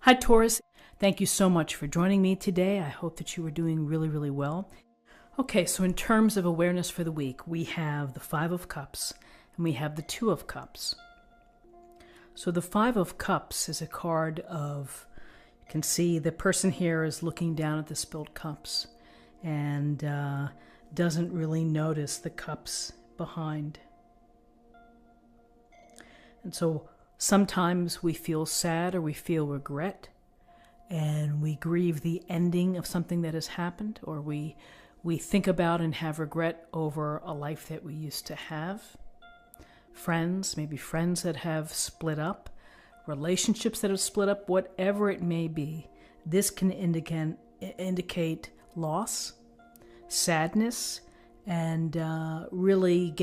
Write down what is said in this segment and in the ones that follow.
Hi, Taurus. Thank you so much for joining me today. I hope that you are doing really, really well. Okay, so in terms of awareness for the week, we have the Five of Cups and we have the Two of Cups. So the Five of Cups is a card of, you can see the person here is looking down at the spilled cups and doesn't really notice the cups behind. And so sometimes we feel sad or we feel regret and we grieve the ending of something that has happened, or we think about and have regret over a life that we used to have. Friends, maybe friends that have split up, relationships that have split up, whatever it may be. This can indicate loss, sadness, and really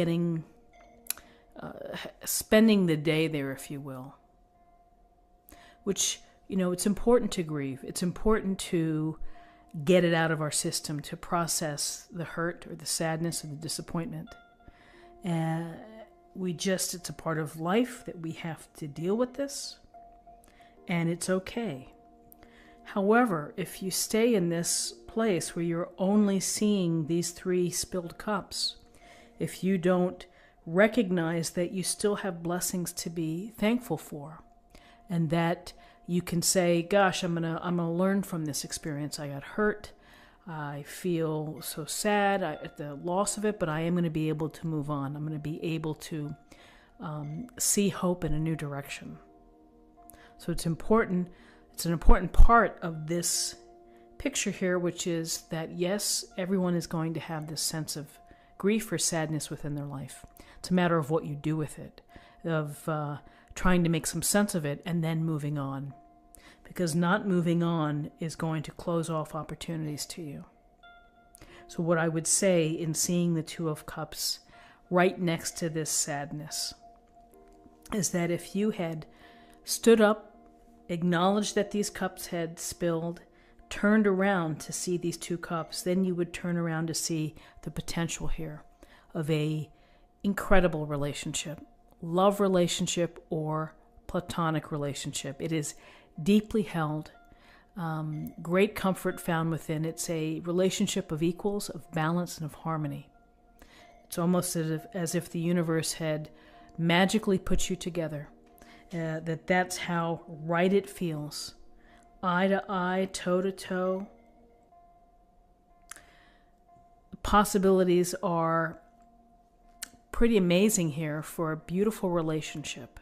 spending the day there, if you will. Which, it's important to grieve. It's important to get it out of our system, to process the hurt or the sadness or the disappointment. And it's a part of life that we have to deal with this, and it's okay. However, if you stay in this place where you're only seeing these three spilled cups, if you don't recognize that you still have blessings to be thankful for, and that you can say, gosh, I'm gonna learn from this experience. I got hurt. I feel so sad at the loss of it, but I am going to be able to move on. I'm going to be able to see hope in a new direction. So it's important. It's an important part of this picture here, which is that, yes, everyone is going to have this sense of grief or sadness within their life. It's a matter of what you do with it, of trying to make some sense of it and then moving on. Because not moving on is going to close off opportunities to you. So what I would say in seeing the Two of Cups right next to this sadness is that if you had stood up, acknowledged that these cups had spilled, turned around to see these two cups, then you would turn around to see the potential here of a incredible relationship, love relationship or platonic relationship. It is deeply held, great comfort found within. It's a relationship of equals, of balance, and of harmony. It's almost as if the universe had magically put you together, that's how right it feels. Eye to eye, toe to toe. The possibilities are pretty amazing here for a beautiful relationship.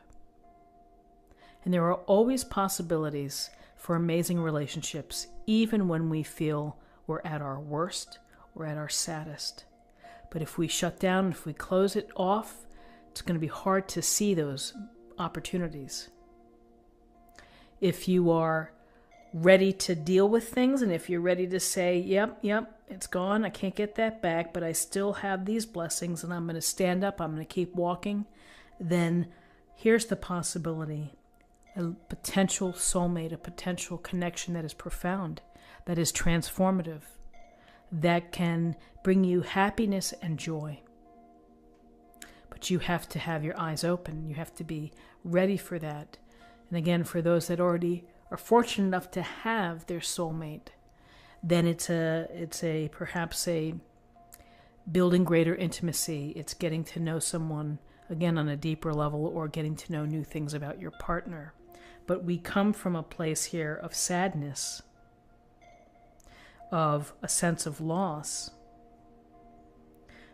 And there are always possibilities for amazing relationships, even when we feel we're at our worst or at our saddest. But if we shut down, if we close it off, it's going to be hard to see those opportunities. If you are ready to deal with things, and if you're ready to say, yep, it's gone, I can't get that back, but I still have these blessings, and I'm going to stand up, I'm going to keep walking, then here's the possibility. A potential soulmate, a potential connection that is profound, that is transformative, that can bring you happiness and joy. But you have to have your eyes open. You have to be ready for that. And again, for those that already are fortunate enough to have their soulmate, then it's perhaps a building greater intimacy. It's getting to know someone, again, on a deeper level, or getting to know new things about your partner. But we come from a place here of sadness, of a sense of loss.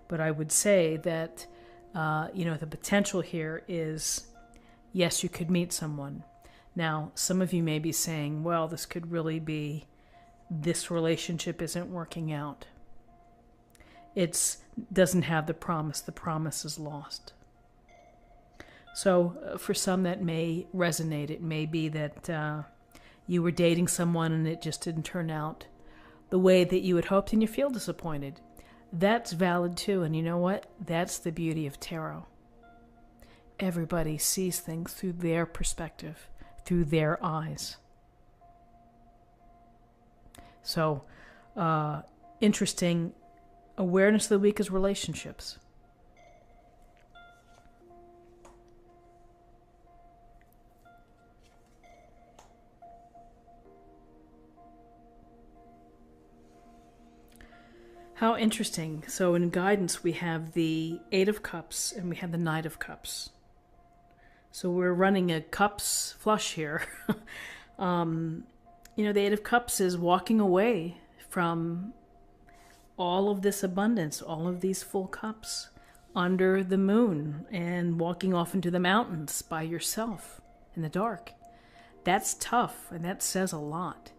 But I would say that, the potential here is, yes, you could meet someone. Now, some of you may be saying, well, this could really be, this relationship isn't working out. It doesn't have the promise is lost. So for some that may resonate. It may be that you were dating someone and it just didn't turn out the way that you had hoped and you feel disappointed. That's valid too, and you know what? That's the beauty of tarot. Everybody sees things through their perspective, through their eyes. So, interesting. Awareness of the week is relationships. How interesting. So in guidance, we have the Eight of Cups and we have the Knight of Cups. So we're running a cups flush here. The Eight of Cups is walking away from all of this abundance, all of these full cups under the moon, and walking off into the mountains by yourself in the dark. That's tough, and that says a lot.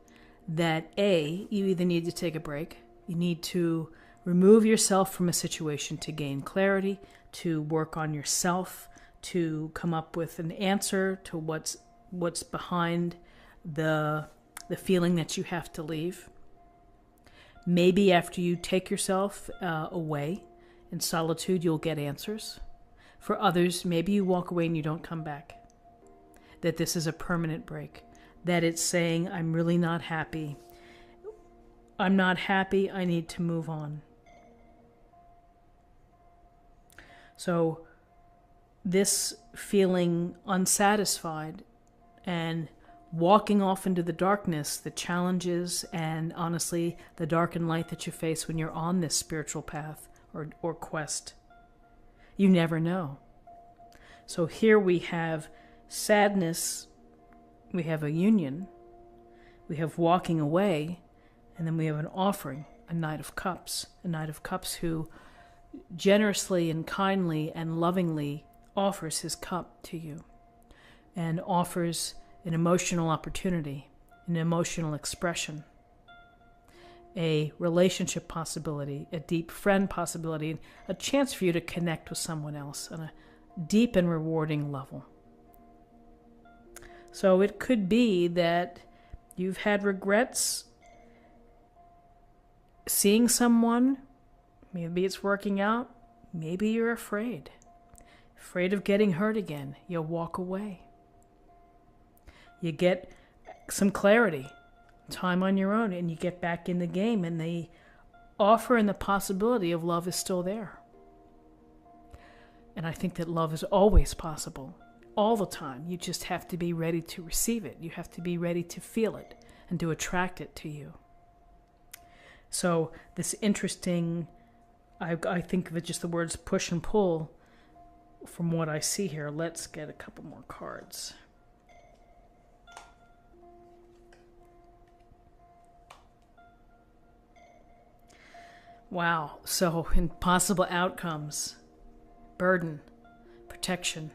That A, you either need to take a break, you need to remove yourself from a situation to gain clarity, to work on yourself, to come up with an answer to what's behind the feeling that you have to leave. Maybe after you take yourself away in solitude, you'll get answers. For others, maybe you walk away and you don't come back. That this is a permanent break. That it's saying, I'm really not happy. I'm not happy. I need to move on. So this feeling unsatisfied and walking off into the darkness, the challenges, and honestly, the dark and light that you face when you're on this spiritual path or quest. You never know. So here we have sadness, we have a union, we have walking away, and then we have an offering, a Knight of Cups. A Knight of Cups who generously and kindly and lovingly offers his cup to you and offers an emotional opportunity, an emotional expression, a relationship possibility, a deep friend possibility, a chance for you to connect with someone else on a deep and rewarding level. So it could be that you've had regrets seeing someone. Maybe it's working out. Maybe you're afraid of getting hurt again. You'll walk away. You get some clarity, time on your own, and you get back in the game, and the offer and the possibility of love is still there. And I think that love is always possible, all the time. You just have to be ready to receive it. You have to be ready to feel it and to attract it to you. So this interesting, I think of it just the words push and pull from what I see here. Let's get a couple more cards. Wow. So in possible outcomes, burden, protection,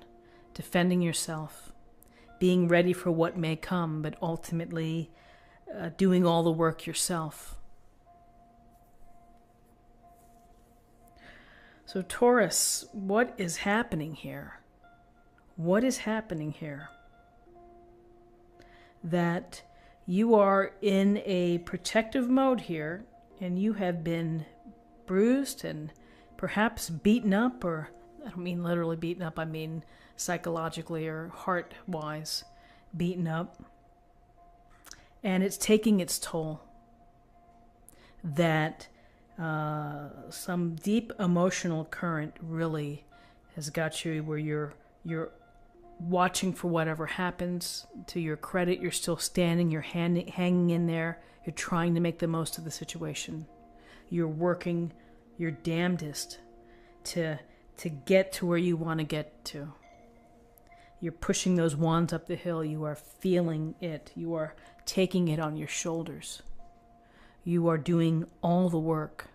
defending yourself, being ready for what may come, but ultimately doing all the work yourself. So Taurus, what is happening here? What is happening here? That you are in a protective mode here, and you have been bruised and perhaps beaten up, or I don't mean literally beaten up, I mean psychologically or heart-wise beaten up. And it's taking its toll. That some deep emotional current really has got you where you're watching for whatever happens. To your credit, you're still standing, you're hanging in there, you're trying to make the most of the situation. You're working your damnedest to get to where you want to get to. You're pushing those wands up the hill. You are feeling it. You are taking it on your shoulders. You are doing all the work.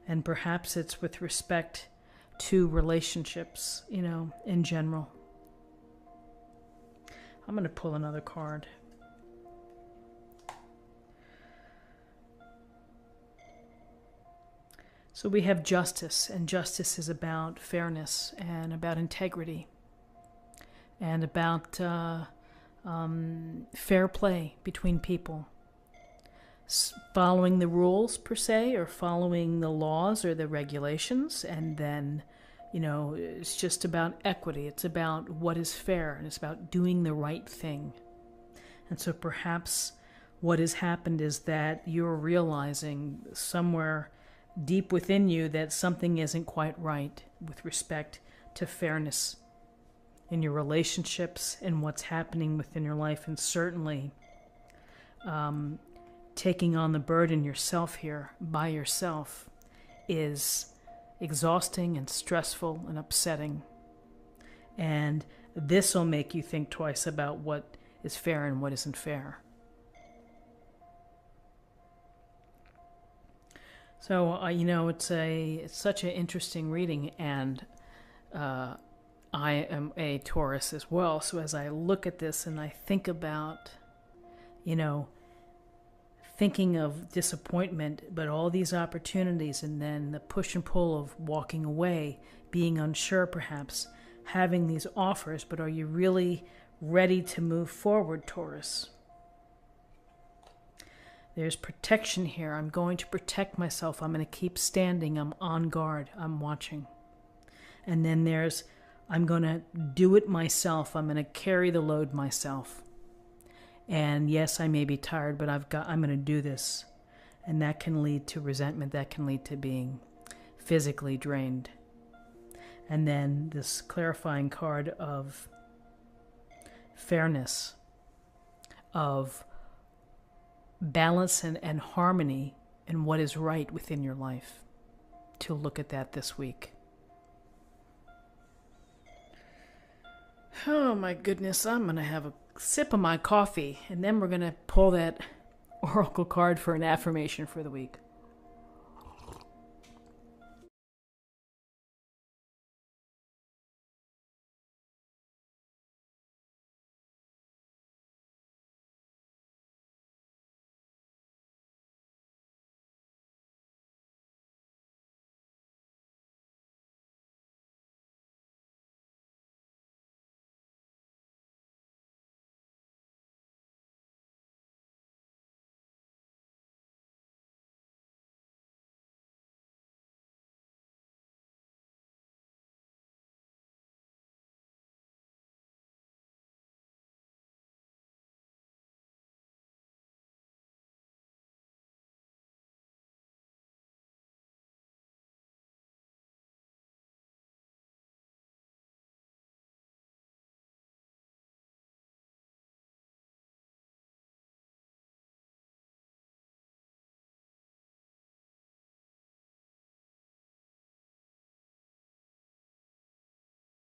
And perhaps it's with respect to relationships, in general. I'm going to pull another card. So we have justice, and justice is about fairness and about integrity and about fair play between people. Following the rules, per se, or following the laws or the regulations, and then, it's just about equity. It's about what is fair, and it's about doing the right thing. And so perhaps what has happened is that you're realizing somewhere deep within you that something isn't quite right with respect to fairness in your relationships and what's happening within your life, and certainly taking on the burden yourself here by yourself is exhausting and stressful and upsetting. And this will make you think twice about what is fair and what isn't fair. So, it's such an interesting reading, and I am a Taurus as well. So as I look at this and I think about, thinking of disappointment, but all these opportunities, and then the push and pull of walking away, being unsure perhaps, having these offers, but are you really ready to move forward, Taurus? There's protection here. I'm going to protect myself. I'm going to keep standing. I'm on guard. I'm watching. And then there's, I'm going to do it myself. I'm going to carry the load myself. And yes, I may be tired, but I'm going to do this. And that can lead to resentment. That can lead to being physically drained. And then this clarifying card of fairness, of balance and harmony and what is right within your life. To look at that this week. Oh my goodness, I'm going to have a sip of my coffee and then we're going to pull that oracle card for an affirmation for the week.